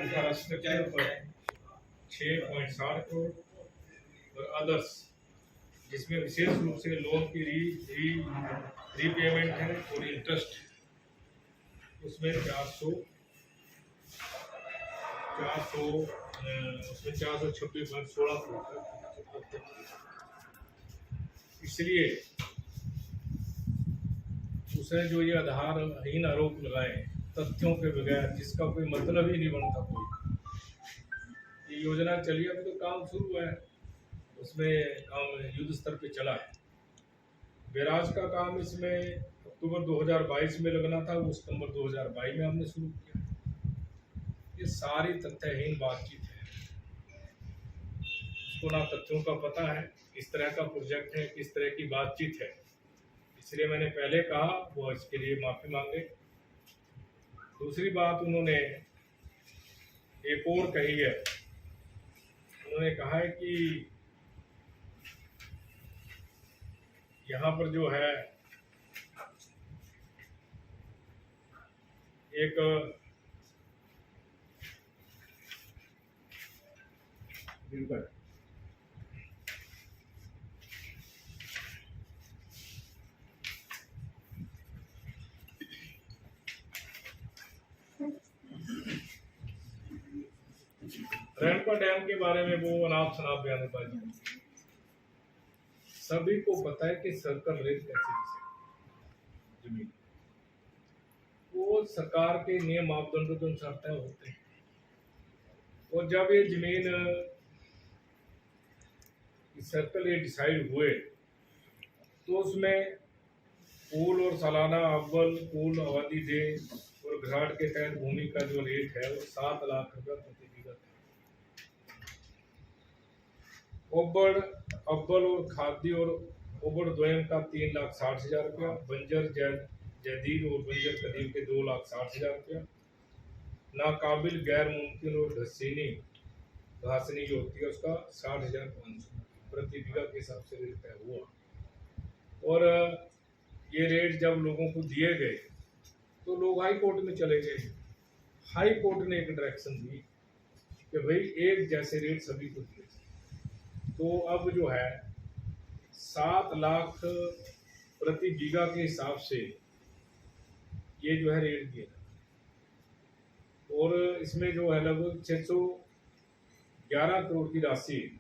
Infrastructure पर 6.60 करोड़ और others, जिसमें विशेष रूप से लोन की रीपेमेंट है और इंटरेस्ट, उसमें 426.16 करोड़। इसलिए उसने जो ये आधारहीन आरोप लगाए तथ्यों के बगैर, जिसका कोई मतलब ही नहीं बनता कोई, ये योजना चली, अभी तो काम शुरू है, उसमें काम युद्ध स्तर पे चला है। बैराज का काम इसमें अक्टूबर 2022 में लगना था, वो सितंबर 2022 में हमने शुरू किया। ये सारी तथ्यहीन बातचीत है, उसको ना तथ्यों का पता है, किस तरह का प्रोजेक्ट है, किस तरह की बातचीत है। इसलिए मैंने पहले कहा, वो इसके लिए माफ़ी मांगे। दूसरी बात उन्होंने एक और कही है, उन्होंने कहा है कि यहाँ पर जो है एक रेणुका डैम के बारे में वो अनाप शनाप बयानबाजी। सभी को पता है कि सर्कल रेट कैसे जमीन वो सरकार के नियम मापदंडों के अनुसार तय होते हैं, और जब ये जमीन सर्कल ये डिसाइड हुए तो उसमें कुल और सालाना अव्वल कुल आबादी दे और घराट के तहत भूमि का जो रेट है वो 7 लाख रुपया प्रति बीघा है। ओबड़ अव्वल और खाद्य और ओबड़ द्वयम का 3,60,000 रुपया, बंजर जदीद और बंजर कदीम के 2,60,000 रुपया, नाकाबिल गैर मुमकिन और घासनी जो होती है उसका 60,500 प्रति बीघा के हिसाब से रेट तय हुआ। और ये रेट जब लोगों को दिए गए तो लोग हाई कोर्ट में चले गए। हाई कोर्ट ने एक डायरेक्शन दी कि भाई एक जैसे रेट सभी को दिए। तो अब जो है 7 लाख प्रति बीघा के हिसाब से ये जो है रेट दिया, और इसमें जो है लगभग 611 करोड़ की राशि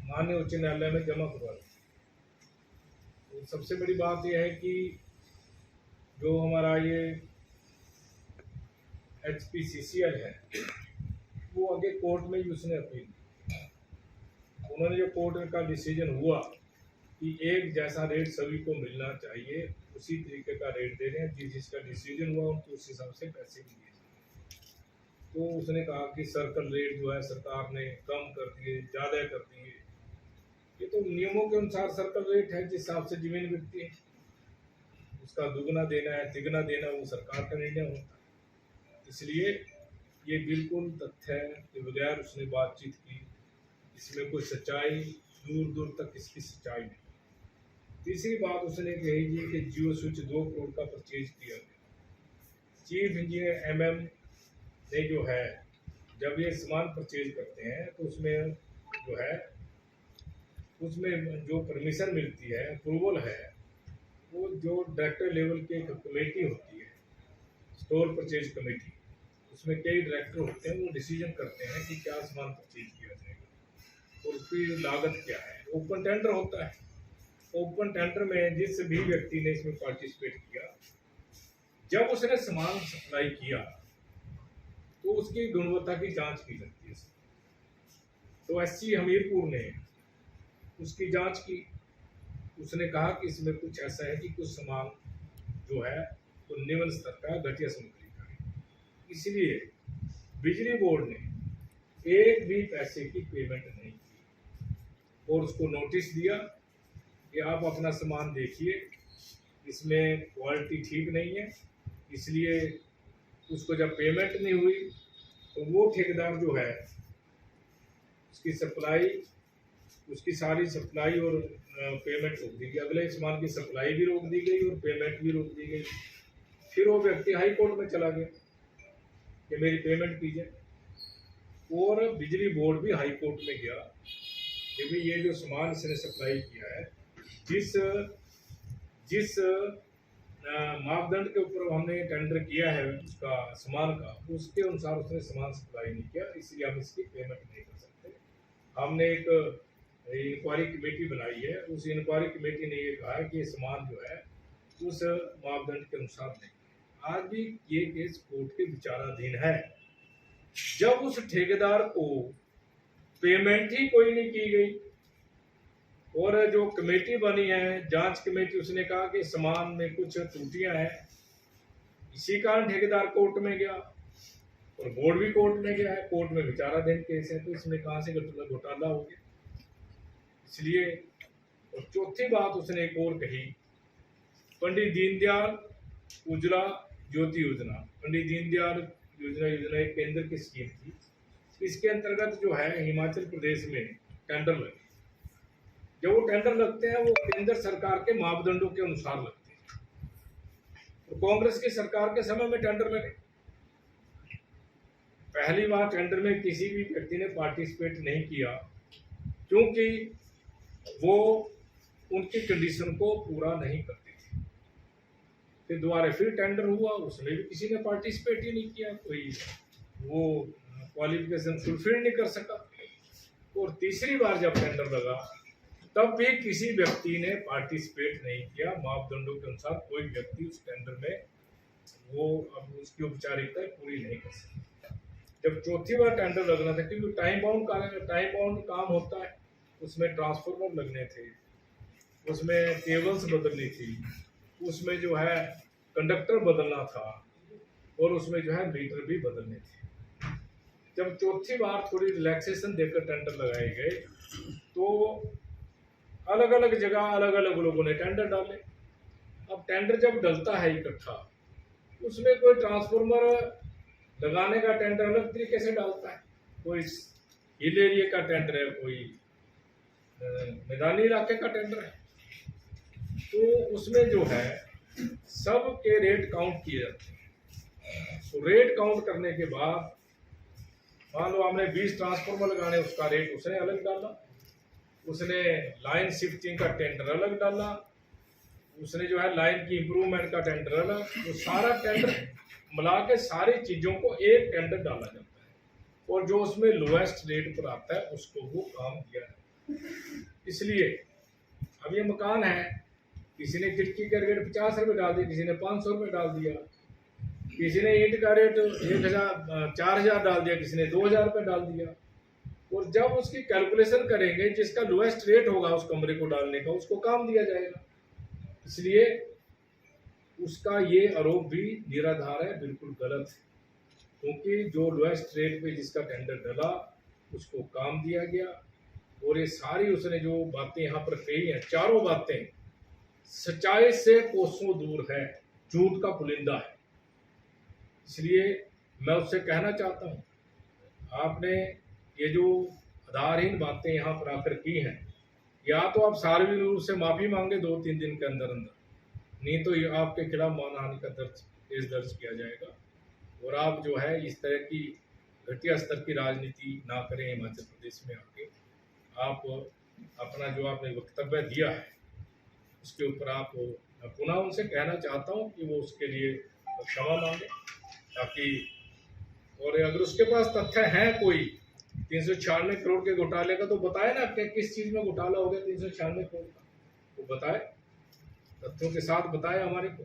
माननीय उच्च न्यायालय में जमा करवा दी। तो सबसे बड़ी बात यह है कि जो हमारा ये HPCCL है वो आगे कोर्ट में ही उसने अपील की। उन्होंने जो कोर्ट का डिसीजन हुआ कि एक जैसा रेट सभी को मिलना चाहिए, उसी तरीके का रेट दे रहे हैं, जिसका डिसीजन हुआ उनको उस हिसाब से पैसे दिए। तो उसने कहा कि सर्कल रेट जो है सरकार ने कम कर दिए, ज़्यादा कर दिए। ये तो नियमों के अनुसार सर्कल रेट है, जिस हिसाब से जमीन बिकती है उसका दुगना देना है तिगना देना वो सरकार का निर्णय होता है। इसलिए ये बिल्कुल तथ्य के बगैर उसने बातचीत की, इसमें कोई सच्चाई दूर दूर तक इसकी सच्चाई नहीं। तीसरी बात उसने कही जी कि जियो स्विच 2 करोड़ का परचेज किया गया। चीफ इंजीनियर MM ने जो है जब ये सामान परचेज करते हैं तो उसमें जो है उसमें जो परमिशन मिलती है, अप्रूवल है, वो जो डायरेक्टर लेवल की एक कमेटी होती है, स्टोर परचेज कमेटी, उसमें कई डायरेक्टर होते हैं, वो डिसीजन करते हैं कि क्या सामान परचेज किया जाएगा और उसकी लागत क्या है। ओपन टेंडर होता है, ओपन टेंडर में जिस भी व्यक्ति ने इसमें पार्टिसिपेट किया, जब उसने सामान सप्लाई किया तो उसकी गुणवत्ता की जांच की जाती है। तो SC हमीरपुर ने उसकी जांच की, उसने कहा कि इसमें कुछ ऐसा है कि कुछ सामान जो है तो निम्न स्तर का घटिया सामग्री का है, इसलिए बिजली बोर्ड ने एक भी पैसे की पेमेंट नहीं की और उसको नोटिस दिया कि आप अपना सामान देखिए, इसमें क्वालिटी ठीक नहीं है। इसलिए उसको जब पेमेंट नहीं हुई तो वो ठेकेदार जो है उसकी सारी सप्लाई और पेमेंट रोक दी गई, अगले सामान की सप्लाई भी रोक दी गई और पेमेंट भी रोक दी गई। फिर वो व्यक्ति हाई कोर्ट में चला गया कि मेरी पेमेंट कीजिए। और बिजली बोर्ड भी हाई कोर्ट में गया कि भाई ये जो सामान इसने सप्लाई किया है, जिस जिस मापदंड के ऊपर हमने टेंडर किया है उसका सामान का, उसके अनुसार उसने सामान सप्लाई नहीं किया, इसलिए हम इसकी पेमेंट नहीं कर सकते। हमने एक इंक्वायरी कमेटी बनाई है, उस इंक्वायरी कमेटी ने ये कहा है कि ये सामान जो है उस मापदंड के अनुसार नहीं। आज भी ये केस कोर्ट के विचाराधीन है। जब उस ठेकेदार को पेमेंट ही कोई नहीं की गई और जो कमेटी बनी है जांच कमेटी, उसने कहा कि सामान में कुछ त्रुटियां हैं, इसी कारण ठेकेदार कोर्ट में गया और बोर्ड भी कोर्ट में गया है। कोर्ट में विचाराधीन केस है, तो इसमें कहां से घोटाला हो गया। इसलिए और चौथी बात उसने एक और कही, पंडित दीनदयाल उज्ज्वला ज्योति योजना, पंडित दीनदयाल योजना एक केंद्र की स्कीम थी। इसके अंतर्गत जो है हिमाचल प्रदेश में टेंडर लगे। जब वो टेंडर लगते हैं वो केंद्र सरकार के मापदंडों के अनुसार लगते हैं। तो कांग्रेस की सरकार के समय में टेंडर लगे, पहली बार टेंडर में किसी भी व्यक्ति ने पार्टिसिपेट नहीं किया, क्योंकि वो उनकी कंडीशन को पूरा नहीं करते थे। फिर दोबारा फिर टेंडर हुआ, उसमें भी किसी ने पार्टिसिपेट ही नहीं किया, कोई वो क्वालिफिकेशन फुलफिल नहीं कर सका। और तीसरी बार जब टेंडर लगा तब भी किसी व्यक्ति ने पार्टिसिपेट नहीं किया मापदंडों के अनुसार। कोई व्यक्ति उस टेंडर में वो अब उसकी औपचारिकता पूरी नहीं कर सकता। जब चौथी बार टेंडर लगना था, क्योंकि टाइम बाउंड काम होता है, उसमें ट्रांसफार्मर लगने थे, उसमें केबल्स बदलनी थी, उसमें जो है कंडक्टर बदलना था और उसमें जो है मीटर भी बदलने थे। जब चौथी बार थोड़ी रिलैक्सेशन देकर टेंडर लगाए गए तो अलग अलग जगह अलग अलग लोगों ने टेंडर डाले। अब टेंडर जब डलता है इकट्ठा, उसमें कोई ट्रांसफार्मर लगाने का टेंडर अलग तरीके से डालता है, कोई हिल एरिया का टेंडर है, कोई मैदानी इलाके का टेंडर है। तो उसमें जो है सब के रेट काउंट किए जाते हैं। तो रेट काउंट करने के बाद मान लो हमने 20 ट्रांसफार्मर लगाने, उसका रेट उसने अलग डाला, उसने लाइन शिफ्टिंग का टेंडर अलग डाला, उसने जो है लाइन की इम्प्रूवमेंट का टेंडर अलग, तो सारा टेंडर मिला के सारी चीज़ों को एक टेंडर डाला जाता है और जो उसमें लोएस्ट रेट पर आता है उसको वो काम दिया है। इसलिए अब ये मकान है, किसी ने खिड़की का रेट 50 रुपये डाल दिया, किसी ने 500 रुपये डाल दिया, किसी ने ईंट का रेट 4000 डाल दिया, किसी ने 2000 रुपये डाल दिया। और जब उसकी कैलकुलेशन करेंगे, जिसका लोएस्ट रेट होगा उस कमरे को डालने का, उसको काम दिया जाएगा। इसलिए उसका ये आरोप भी निराधार है, बिल्कुल गलत है, क्योंकि जो लोएस्ट रेट पे जिसका टेंडर डला उसको काम दिया गया। और ये सारी उसने जो बातें यहाँ पर कही हैं, चारों बातें सच्चाई से कोसों दूर है, झूठ का पुलिंदा है। इसलिए मैं उससे कहना चाहता हूँ, आपने ये जो आधारहीन बातें यहाँ पर आकर की हैं, या तो आप सार्वजनिक रूप से माफ़ी मांगे 2-3 दिन के अंदर अंदर, नहीं तो ये आपके खिलाफ मानहानि का केस दर्ज किया जाएगा। और आप जो है इस तरह की घटिया स्तर की राजनीति ना करें हिमाचल प्रदेश में आके। आप अपना जो आपने वक्तव्य दिया है उसके ऊपर आप पुनः उनसे कहना चाहता हूँ कि वो उसके लिए क्षमा मांगे, ताकि और अगर उसके पास तथ्य हैं कोई 396 करोड़ के घोटाले का, तो बताए ना कि किस चीज़ में घोटाला हो गया 396 करोड़ का, वो बताए, तथ्यों के साथ बताए हमारे को।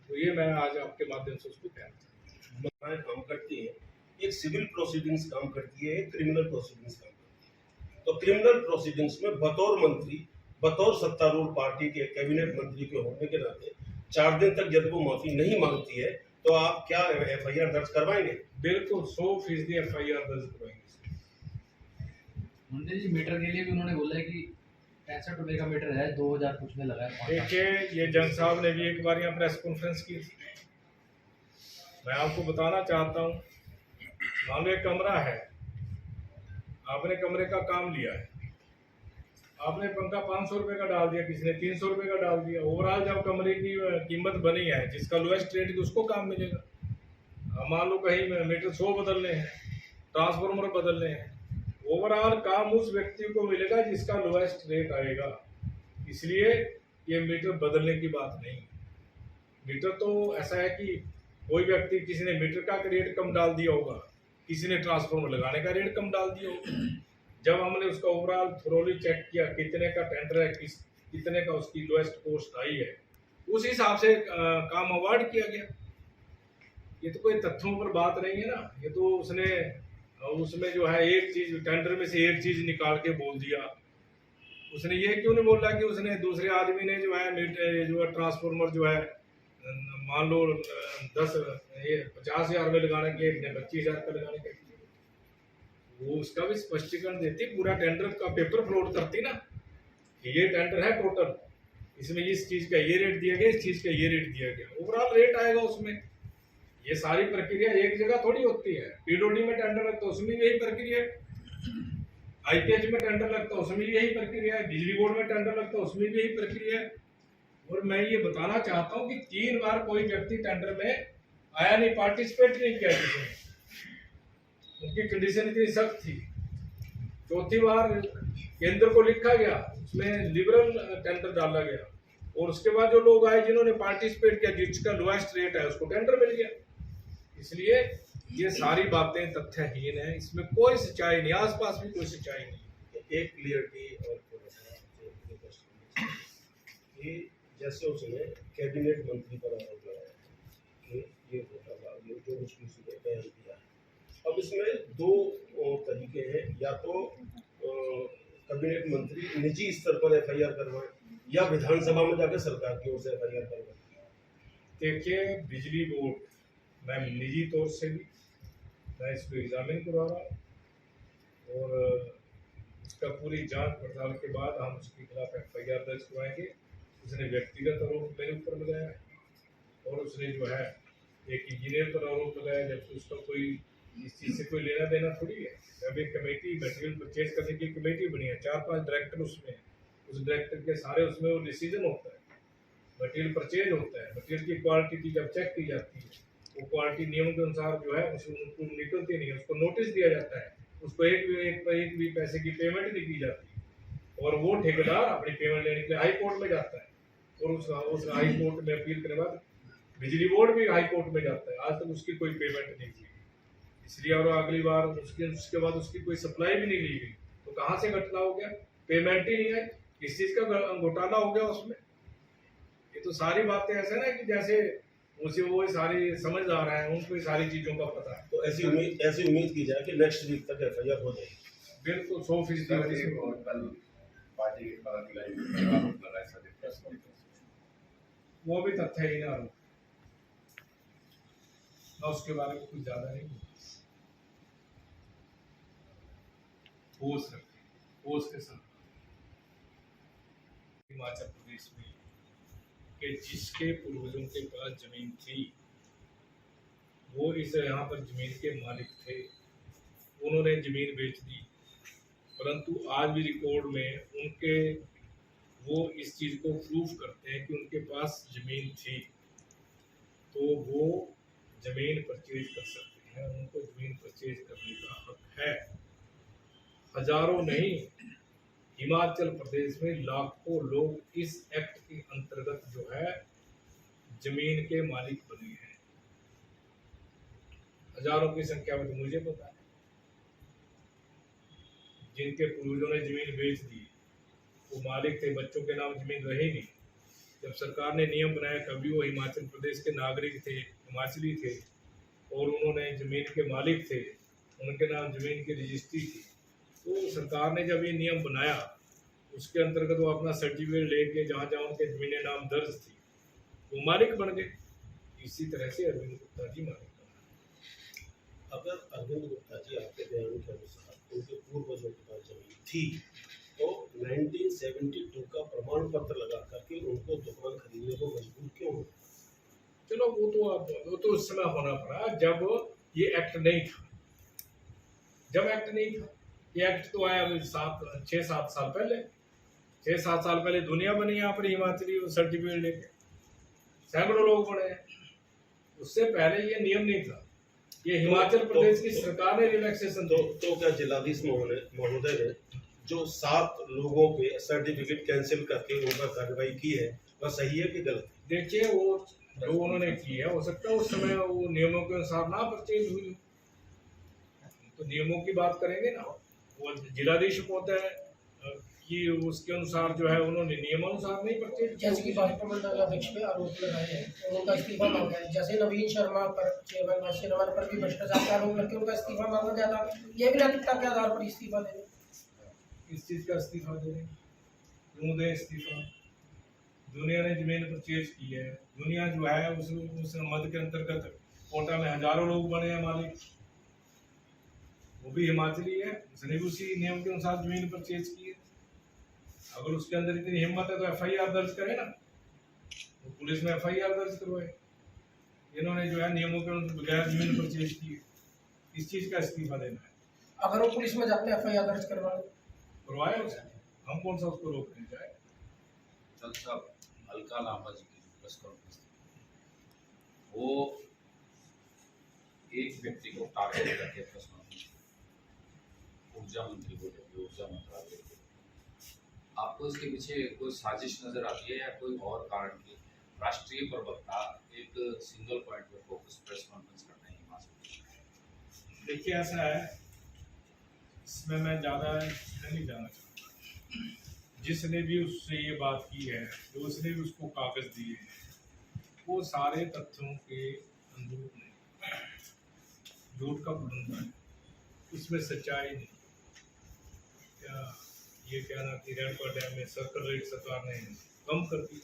तो ये मैं आज आपके माध्यम से उसको कहना चाहता हूँ। काम करती है, एक सिविल प्रोसीडिंग्स काम करती है, एक क्रिमिनल प्रोसीडिंग्स काम करती है। तो क्रिमिनल प्रोसीडिंग्स में बतौर मंत्री, बतौर सत्तारूढ़ पार्टी के कैबिनेट मंत्री के होने के नाते 4 दिन तक जब वो माफी नहीं मांगती है तो आप क्या FIR दर्ज करवाएंगे? बिल्कुल 100% FIR दर्ज करवाएंगे। मंदिर जी मीटर के लिए भी उन्होंने बोला है कि 65 रुपये का मीटर है, 2000 कुछ में लगा है। देखिए, ये जंग साहब ने भी एक बार यहाँ प्रेस कॉन्फ्रेंस की थी। मैं आपको बताना चाहता हूँ, मान लो एक कमरा है, आपने कमरे का काम लिया है, आपने पंखा 500 रुपये का डाल दिया, किसी ने 300 रुपये का डाल दिया। ओवरऑल जब कमरे की कीमत बनी है, जिसका लोएस्ट रेट है उसको काम मिलेगा। अब मान लो कहीं मीटर 100 बदलने हैं, ट्रांसफार्मर बदलने हैं, ओवरऑल काम उस व्यक्ति को मिलेगा जिसका लोएस्ट रेट आएगा। इसलिए ये मीटर बदलने की बात नहीं। मीटर तो ऐसा है कि कोई व्यक्ति, किसी ने मीटर का रेट कम डाल दिया होगा, किसी ने ट्रांसफार्मर लगाने का रेट कम डाल दिया होगा। जब हमने उसका ओवरऑल थोरोली चेक किया कितने का टेंडर है, कितने का उसकी लोएस्ट कॉस्ट आई है, उस हिसाब से काम अवार्ड किया गया। ये तो कोई तथ्यों पर बात नहीं है ना, ये तो उसमें जो है एक चीज टेंडर में से एक चीज निकाल के बोल दिया। उसने ये क्यों नहीं बोला कि उसने दूसरे आदमी ने जो है ट्रांसफार्मर जो है मान लो 50,000 में लगाने के, एक ने 25,000 का लगाने के, वो उसका भी स्पष्टीकरण देती, पूरा टेंडर का पेपर फ्लोट करती ना कि ये टेंडर है टोटल, इसमें इस चीज का ये रेट दिया गया, इस चीज का ये रेट दिया गया, ओवरऑल रेट आएगा उसमें। ये सारी प्रक्रिया एक जगह थोड़ी होती है। पीडब्ल्यूडी में टेंडर लगता है उसमें यही प्रक्रिया है, आईपीएच में टेंडर लगता है उसमें यही प्रक्रिया है, बिजली बोर्ड में टेंडर लगता है उसमें भी यही प्रक्रिया है। और मैं ये बताना चाहता हूँ कि 3 बार कोई व्यक्ति टेंडर में आया नहीं, पार्टिसिपेट नहीं किया किसी ने, उनकी कंडीशन इतनी सख्त थी। 4थी बार केंद्र को लिखा गया, उसमें लिबरल टेंडर डाला गया, और उसके बाद जो लोग आए जिन्होंने पार्टिसिपेट किया, जिसका लोएस्ट रेट है उसको टेंडर मिल गया। इसलिए ये सारी बातें तथ्यहीन है, इसमें कोई सच्चाई नहीं, आसपास भी कोई सच्चाई नहीं। एक क्लियरिटी और कि जैसे उसने कैबिनेट मंत्री पर आरोप लगाया कि ये घोटाला, ये जो उसकी उसने बयान दिया है। अब इसमें 2 तरीके हैं, या तो कैबिनेट मंत्री निजी स्तर पर एफआईआर करवाएं या विधानसभा में जाकर सरकार की ओर से एफआईआर करवाएं। देखिए, बिजली बोर्ड, मैं निजी तौर से भी मैं इसको एग्जामिन करवा रहा हूँ, और उसका पूरी जांच पड़ताल के बाद हम उसके खिलाफ एफआईआर दर्ज करवाएंगे। उसने व्यक्तिगत आरोप मेरे ऊपर लगाया, और उसने जो है एक इंजीनियर पर आरोप लगाया, जबकि उसका कोई इस चीज़ से कोई लेना देना थोड़ी है। अब एक कमेटी, मटेरियल परचेज करने की कमेटी बनी है, 4-5 डायरेक्टर उसमें, उस डायरेक्टर के सारे उसमें वो डिसीजन होता है, मटेरियल परचेज होता है, मटेरियल की क्वालिटी की जब चेक की जाती है, वो क्वालिटी नियम के अनुसार जो है उसको निकलती नहीं है, उसको नोटिस दिया जाता है, उसको एक भी पैसे की पेमेंट नहीं की जाती, और वो ठेकेदार अपनी पेमेंट लेने के लिए हाई कोर्ट में जाता है, और उस हाई कोर्ट में अपील करने बाद बिजली बोर्ड भी हाई कोर्ट में जाता है। आज तक उसकी कोई पेमेंट नहीं की, इसलिए, और अगली बार उसके बाद उसकी कोई सप्लाई भी नहीं ली गई, तो कहाँ से घटना हो गया, पेमेंट ही नहीं है, किस चीज़ का घोटाला हो गया उसमें। ये तो सारी बातें ऐसे ना कि जैसे उसे वो सारी समझदार हैं, उनको ये सारी चीज़ों का पता है। तो ऐसी उम्मीद की जाए कि नेक्स्ट वीक तक एफआईआर हो जाएगी। बिल्कुल 100% और कल पार्टी के पदाधिकारी वो भी तथ्य ही ना उसके बारे में कुछ ज्यादा नहीं, ठोस के साथ हिमाचल प्रदेश में कि जिसके पूर्वजों के पास जमीन थी, वो इस यहाँ पर जमीन के मालिक थे, उन्होंने जमीन बेच दी, परंतु आज भी रिकॉर्ड में उनके वो इस चीज़ को प्रूफ करते हैं कि उनके पास जमीन थी, तो वो जमीन परचेज कर सकते हैं, उनको जमीन परचेज करने का हक है। हजारों नहीं, हिमाचल प्रदेश में लाखों लोग इस एक्ट के अंतर्गत जो है जमीन के मालिक बने हैं, हजारों की संख्या में तो मुझे पता है, जिनके पूर्वजों ने जमीन बेच दी, वो मालिक थे, बच्चों के नाम जमीन रही नहीं। जब सरकार ने नियम बनाया, कभी वो हिमाचल प्रदेश के नागरिक थे, हिमाचली थे, और उन्होंने जमीन के मालिक थे, उनके नाम जमीन की रजिस्ट्री थी, तो सरकार ने जब ये नियम बनाया, उसके अंतर्गत वो अपना सर्टिफिकेट लेके जहाँ जहाँ उनके जमीन नाम दर्ज थी, वो मालिक बन गए। इसी तरह से अरविंद गुप्ता जी मालिक बना। अगर अरविंद गुप्ता जी आपके बयान के अनुसार उनके पूर्वजों के पास जमीन थी, तो 1972 का प्रमाण पत्र लगा करके उनको दुकान खरीदने को मजबूर क्यों हो? चलो वो तो उस समय होना पड़ा जब ये एक्ट नहीं था। जब एक्ट नहीं था, ये एक्ट तो आया 6-7 साल पहले। 6-7 साल पहले दुनिया बनी यहाँ पर हिमाचली सर्टिफिकेट लेके, सैकड़ों लोग बने हैं। उससे पहले ये नियम नहीं था। ये हिमाचल प्रदेश की सरकार ने रिलैक्सेशन दी। तो क्या जिलाधीश महोदय ने जो 7 लोगों पे सर्टिफिकेट कैंसिल करके उन पर कार्रवाई की है वह सही है कि गलत है? देखिए वो जो उन्होंने की है, हो सकता है उस समय वो नियमों के अनुसार ना परचेज हुई, तो नियमों की बात करेंगे ना। वो जिलाधीश को होता है कि उसके अनुसार जो है उन्होंने नियमानुसार नहीं परचेज। जैसे कि भाजपा मंडल अध्यक्ष पे आरोप लगाए हैं और उनका इस्तीफा मांगा है, जैसे नवीन शर्मा पर चेयरमैन भाष्य रमन पर भी भ्रष्टाचार का आरोप करके उनका इस्तीफा मांगा गया था। ये भी नैतिकता के आधार पर इस्तीफा देने, इस चीज का इस्तीफा दे दें, क्यों दें इस्तीफा? दुनिया ने जमीन परचेज की है, दुनिया जो है उस मद के अंतर्गत कोटा में हजारों लोग बने हैं मालिक, वो भी हिमाचली है, उसने भी उसी नियम के अनुसार जमीन परचेज की है। अगर उसके अंदर इतनी हिम्मत है तो FIR दर्ज करे ना, तो पुलिस में FIR दर्ज करवाए। इन्होंने जो है नियमों के अनुसार बगैर जमीन परचेज की है, इस चीज का इस्तीफा देना है। अगर वो पुलिस में जाते FIR दर्ज करवाए उसे, हम कौन सा उसको रोकने जाए। चल साहब, हल्का लांबा जी की प्रेस कॉन्फ्रेंस वो एक व्यक्ति को टारगेट करके प्रेस कॉन्फ्रेंस ऊर्जा मंत्री बोले, ऊर्जा मंत्रालय के, आपको इसके पीछे कोई साजिश नजर आती है या कोई और कारण की राष्ट्रीय प्रवक्ता एक सिंगल पॉइंट पर फोकस प्रेस कॉन्फ्रेंस करते हैं हिमाचल? देखिए ऐसा है, इसमें मैं ज़्यादा नहीं जाना चाहता। जिसने भी उससे ये बात की है, जो उसने भी उसको कागज दिए हैं, वो सारे तथ्यों के अनुरूप नहीं, झूठ का बुलंदा है, उसमें सच्चाई नहीं। क्या ये कहना कि रेणुका डैम में सर्कल रेट सरकार ने कम कर दी,